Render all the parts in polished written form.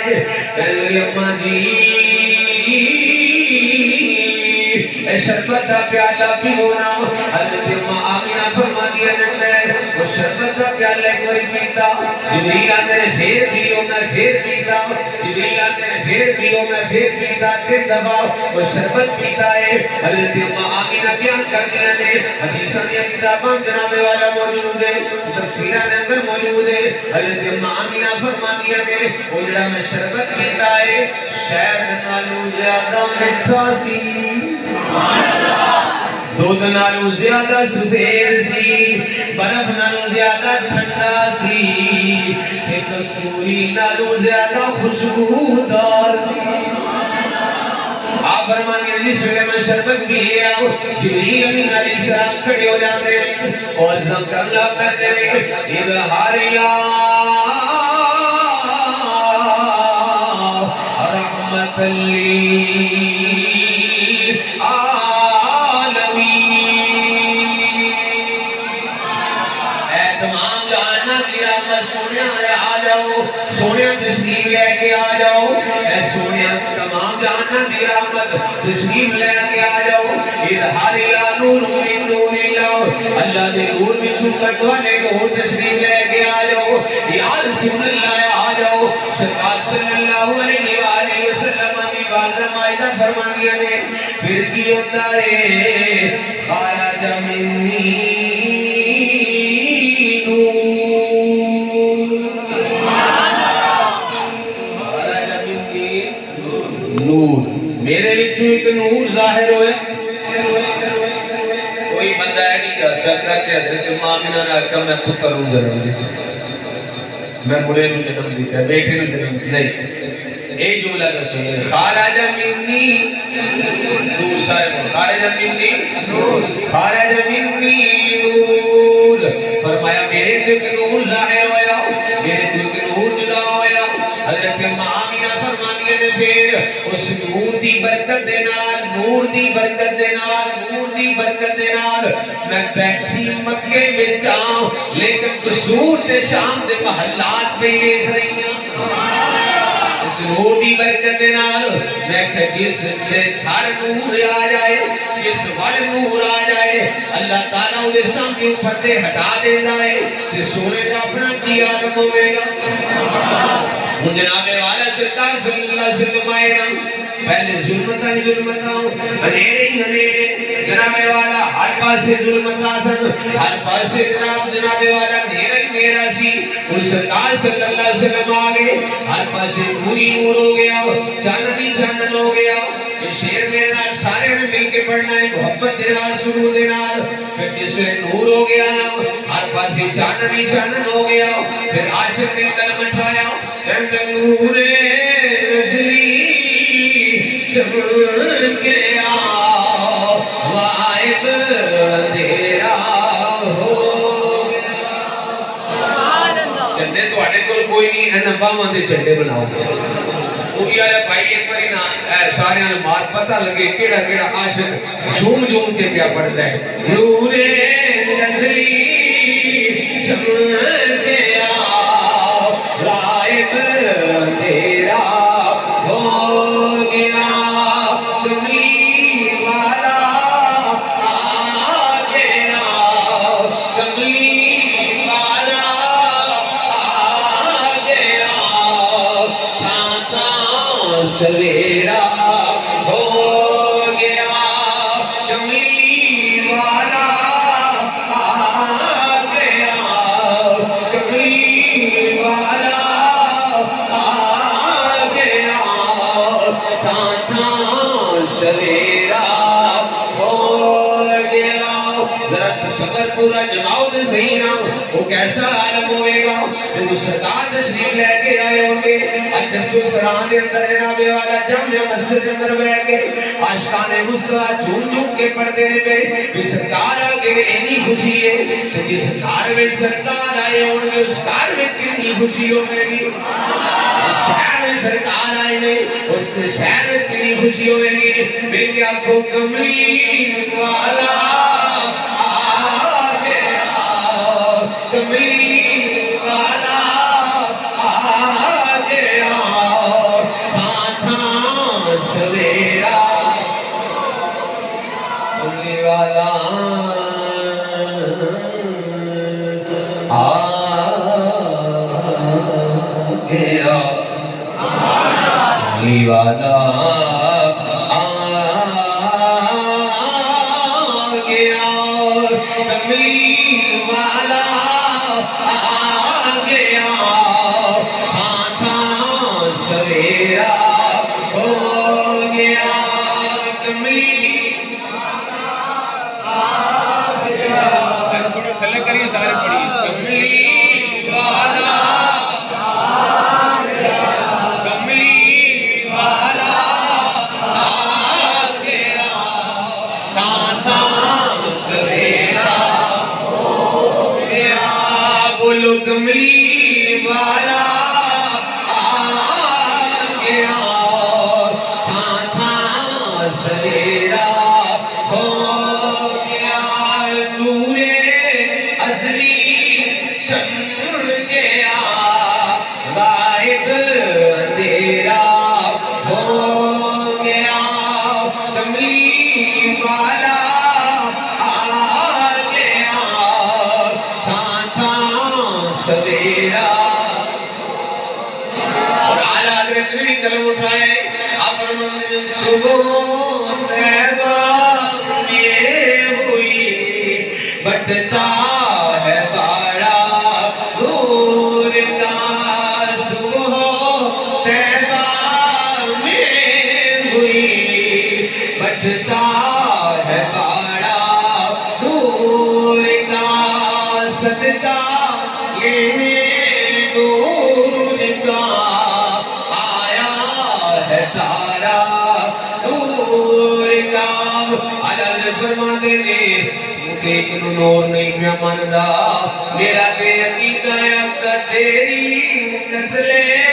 ہے کہنے لگے اماں جی اے شربت دا پیالہ پیونا حضرت اماں آمینہ فرما دیا میں وہ شربت دا پیالہ کوئی پیتا جبریل آتے ہیں پھر پیو میں پھر پیتا جبریل آتے ہیں پھر پیو میں پھر پیتا تین دفعہ وہ شربت پیتا ہے حضرت اماں آمینہ بیان کر دیا نے حدیثہ دیا کتاباں جناب والا موجود ہے تفسیرہ دے اندر موجود ہے حضرت اماں آمینہ فرما دیا نے وہ جڑا میں شربت پیتا ہے شاید نالو زیادہ مٹھا سی دودھ نالو زیادہ سفید سی برف نالو زیادہ ٹھنڈا سی کستوری نالو زیادہ خوشبودار سی آپ فرمان کے جس وقت میں شربت پی لیا جبریل امین علیہ السلام کھڑے ہو جاتے ہیں اور زمکر اللہ پہتے ہیں اظہاریا رحمت اللہ سونیا تشریف لے کے آ جاؤ اے سونیا تمام جہاں دی رحمت تشریف لے کے آ جاؤ اظہار یا نور من نور اللہ اللہ دے نور میں چھپٹ والے نور تشریف لے کے آ جاؤ یا رسول اللہ آ جاؤ سرکار صلی اللہ علیہ وآلہ وسلم کی بازدہ مائدہ فرما دیا نے پھر کی ہوتا ہے خارج منی نور میرے وچوں ایک نور ظاہر ہوئے کوئی بندہ ہے نہیں جا سکتا کہ حضرت اماں آمینہ نے کہا میں پتر ہوں جنم دیتا میں بڑے نو جنم دیتا بیٹے نو جنم دیتا نہیں اے جملہ رسول ہے خارج منی نور سارے بول خارج منی نور خارج منی نور فرمایا میرے تو ایک نور ظاہر ہویا میرے تو ایک نور جدا ہویا حضرت اماں آمینہ فرما دیا نے پھر اس نور دی برکت دے نال نور دی برکت دے نال نور دی برکت دے نال میں بیٹھی مکے وچ آؤں لیکن قصور تے شام دے محلات پہ دیکھ رہی ہوں اس نور دی برکت دے نال میں کہ جس دے گھر نور آ جائے جس وال نور آ جائے اللہ تعالیٰ دے سامنے پردے ہٹا دیتا ہے تے سونے کا اپنا کی عالم ہوئے گا ان جناب والا سرکار صلی اللہ علیہ وسلم آئے نا پہلے ظلمتاں انیرے جناب والا ہر پاسے ظلمتاں سن ہر پاسے جناب والا نیرہ سی ان سرکار صلی اللہ علیہ وسلم آگے ہر پاسے نوری نور ہو گیا چاندنی چاندن ہو گیا شیر میرے نال سارے میں مل کے پڑھنا ہے محبت دینا شروع دینا پھر جس میں نور ہو گیا نا ہر پاسے چاندنی چاندن ہو گیا پھر عاشق نے کلمہ اٹھایا کہتے نور نزلی چمکیا غائب اندھیرا ہو گیا چندے تو آنے کو کوئی نہیں ہے نبا ماندے چندے بناؤ اوہی آیا بھائی ایک باری نا سارے علمات پتہ لگے کیڑا کیڑا عاشق جھوم جھوم کے کیا پڑھتا ہے نور نزلی چمکیا غائب اندھیرا ہو گیا کملی والا آ گیا کملی والا آ گیا تھا سویرا ہو گیا کملی والا آ گیا کملی والا آ گیا تھا سویرا ہو گیا ذرا تصور پورا جماؤ دے صحیح نہ وہ کیسا عالم ہوئے گا جو سرکار تشریف لے کے آئے ہوں گے اجسو سران دے اندر جناب والا جامعہ مسجد اندر بیٹھ کے عاشقان مصطفیٰ جھوم جھوم کے پڑھتے نے پہ بھی سرکار آگے اینی خوشی ہے کہ جس گھر میں سرکار آئے ہوں گے اس گھر میں کتنی خوشی ہوگی اس شہر میں سرکار آئے نے اس شہر میں کتنی خوشی ہوگی میری آنکھوں کملی والا آ گیا کملی والا آ گیا کملی والا آ گیا کملی والا آ گیا تھا سویرا ہو گیا کملی تھوڑا تھلے کریے سارے پڑھیے کملی والا کملی والا آ گیا تھا سویرا ہو گیا بولو کملی والا آ گیا تھا سویرا ہو گیا نور ازلی چمک گیا غائب اندھیرا ہو گیا کملی والا آ گیا تھا سویرا اور اعلیٰ حضرت نے بھی قلم اٹھائے آپ فرماتے ہیں صبح طیبہ میں ہوئی بٹتا ہے باڑا نور کا صبح طیبہ میں ہوئی بٹتا ہے باڑا نور کا صدقہ لینے نور کا آیا ہے تارا نور کا اللہ فرماتے ہیں کہ نور نہیں میں ماندا میرا بے عقیدہ ہے تیری نسلیں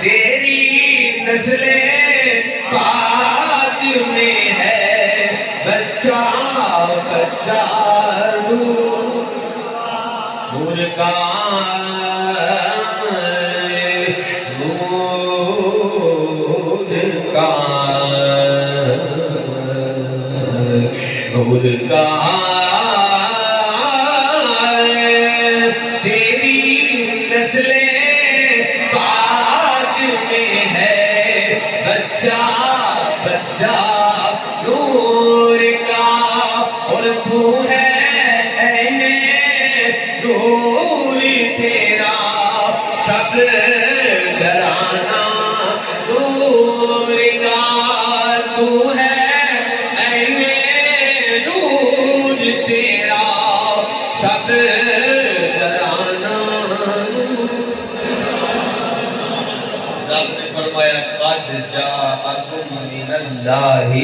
تیری نسلیں پاک میں ہے بچہ بچہ نور کا نور کا نور کا تیری نسلیں پاک میں ہے بچہ بچہ نور کا اور تو ہے عین نور تیرا سب گھرانہ نور کا تو ہے عین نور تیرا سب گھرانہ رب نے فرمایا قد جاءکم من اللہ